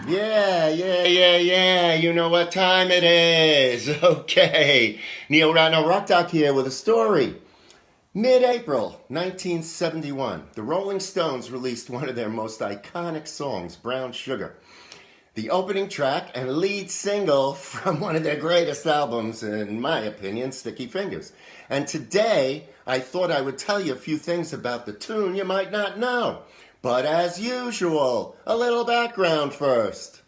Yeah. You know what time it is. Okay. Neil Ratner Rock Doc here with a story. Mid-April 1971, the Rolling Stones released one of their most iconic songs, Brown Sugar. The opening track and lead single from one of their greatest albums, in my opinion, Sticky Fingers. And today, I thought I would tell you a few things about the tune you might not know. But as usual, a little background first.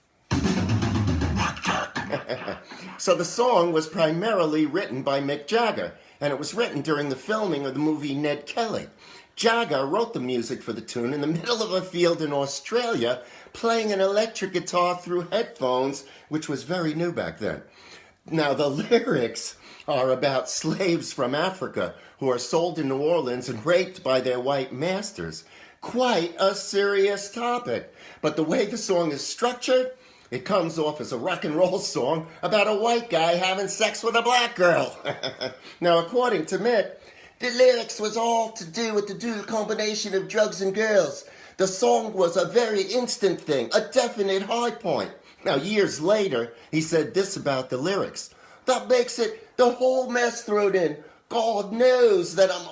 So the song was primarily written by Mick Jagger, and it was written during the filming of the movie Ned Kelly. Jagger wrote the music for the tune in the middle of a field in Australia, playing an electric guitar through headphones, which was very new back then. Now, the lyrics are about slaves from Africa who are sold in New Orleans and raped by their white masters. Quite a serious topic. But the way the song is structured, it comes off as a rock and roll song about a white guy having sex with a black girl. Now, according to Mick, the lyrics was all to do with the dual combination of drugs and girls. The song was a very instant thing, a definite high point. Now, years later, he said this about the lyrics. That makes it the whole mess thrown in. God knows that I'm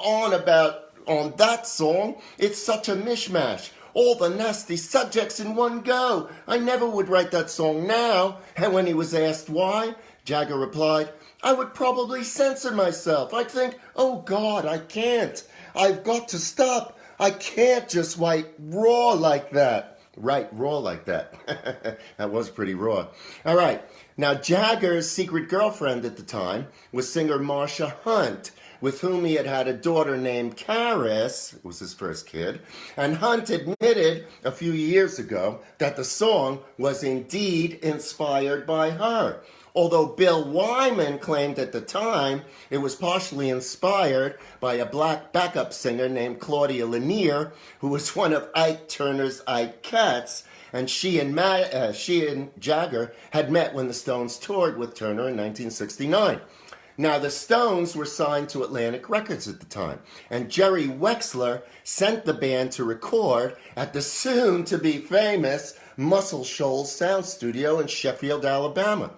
on that song. It's such a mishmash. All the nasty subjects in one go. I never would write that song now. And when he was asked why, Jagger replied, I would probably censor myself. I'd think, oh God, I can't. I've got to stop. I can't just write raw like that. That was pretty raw. All right. Now, Jagger's secret girlfriend at the time was singer Marsha Hunt, with whom he had a daughter named Caris, it was his first kid, and Hunt admitted a few years ago that the song was indeed inspired by her. Although Bill Wyman claimed at the time it was partially inspired by a black backup singer named Claudia Lanier, who was one of Ike Turner's Ike Cats, and she and Jagger had met when the Stones toured with Turner in 1969. Now, the Stones were signed to Atlantic Records at the time, and Jerry Wexler sent the band to record at the soon-to-be-famous Muscle Shoals Sound Studio in Sheffield, Alabama.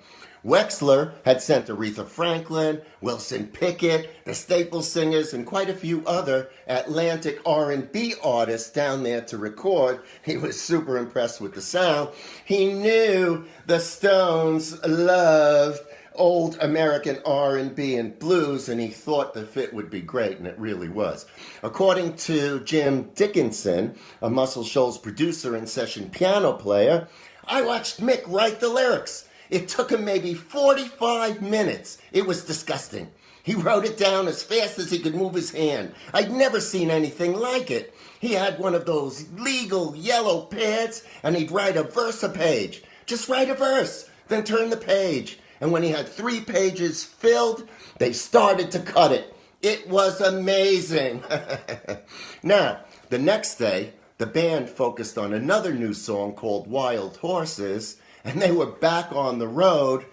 Wexler had sent Aretha Franklin, Wilson Pickett, the Staple Singers, and quite a few other Atlantic R&B artists down there to record. He was super impressed with the sound. He knew the Stones loved old American R&B and blues, and he thought the fit would be great, and it really was. According to Jim Dickinson, a Muscle Shoals producer and session piano player, I watched Mick write the lyrics. It took him maybe 45 minutes. It was disgusting. He wrote it down as fast as he could move his hand. I'd never seen anything like it. He had one of those legal yellow pads, and he'd write a verse a page. Just write a verse, then turn the page. And when he had 3 pages filled, they started to cut it. It was amazing. Now, the next day, the band focused on another new song called Wild Horses, and they were back on the road,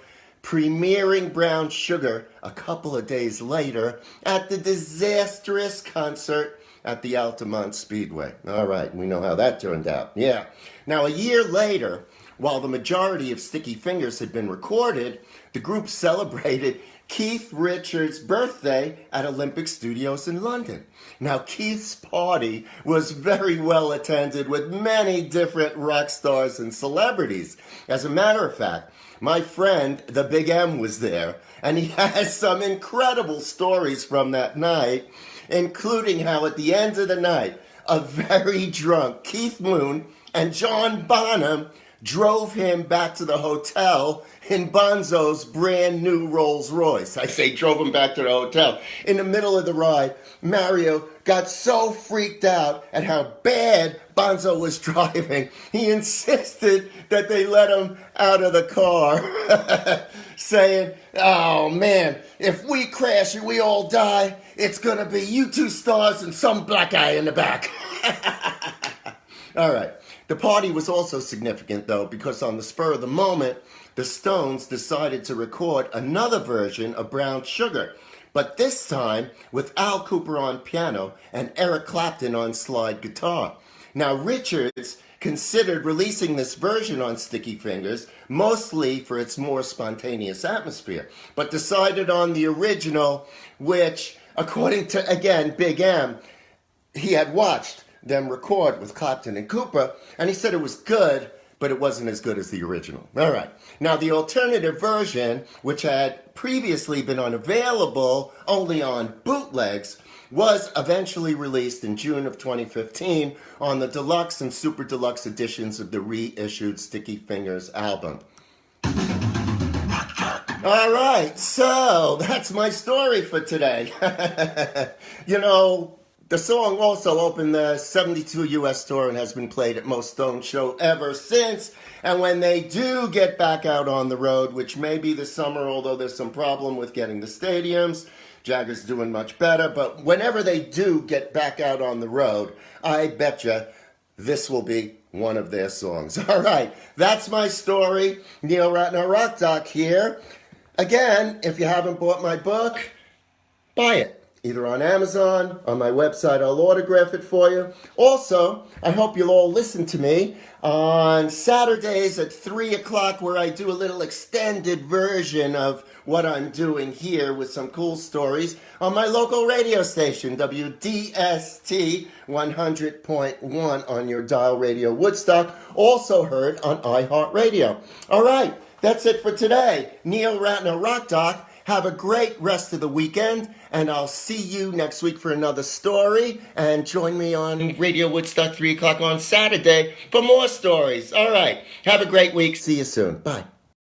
premiering Brown Sugar a couple of days later at the disastrous concert at the Altamont Speedway. All right, we know how that turned out. Yeah. Now, a year later, while the majority of Sticky Fingers had been recorded, the group celebrated Keith Richards' birthday at Olympic Studios in London. Now, Keith's party was very well attended with many different rock stars and celebrities. As a matter of fact, my friend, the Big M, was there, and he has some incredible stories from that night, including how at the end of the night, a very drunk Keith Moon and John Bonham drove him back to the hotel in Bonzo's brand new Rolls Royce. I say drove him back to the hotel. In the middle of the ride, Mario got so freaked out at how bad Bonzo was driving, he insisted that they let him out of the car, saying, oh man, if we crash and we all die, it's gonna be you two stars and some black guy in the back. All right. The party was also significant, though, because on the spur of the moment, the Stones decided to record another version of Brown Sugar, but this time with Al Kooper on piano and Eric Clapton on slide guitar. Now, Richards considered releasing this version on Sticky Fingers, mostly for its more spontaneous atmosphere, but decided on the original, which, according to, again, Big M, he had watched them record with Clapton and Cooper, and he said it was good, but it wasn't as good as the original. All right. Now, the alternative version, which had previously been unavailable only on bootlegs, was eventually released in June of 2015 on the deluxe and super deluxe editions of the reissued Sticky Fingers album. All right, so that's my story for today. You know, the song also opened the 72 US tour and has been played at most Stone show ever since. And when they do get back out on the road, which may be this summer, although there's some problem with getting the stadiums, Jaggers doing much better. But whenever they do get back out on the road, I betcha this will be one of their songs. All right, that's my story. Neil Ratner Rock Doc here. Again, if you haven't bought my book, buy it. Either on Amazon, on my website, I'll autograph it for you. Also, I hope you'll all listen to me on Saturdays at 3 o'clock, where I do a little extended version of what I'm doing here with some cool stories on my local radio station, WDST 100.1 on your dial Radio Woodstock, also heard on iHeartRadio. All right, that's it for today. Neil Ratner Rock Doc. Have a great rest of the weekend, and I'll see you next week for another story. And join me on Radio Woodstock 3 o'clock on Saturday for more stories. All right. Have a great week. See you soon. Bye.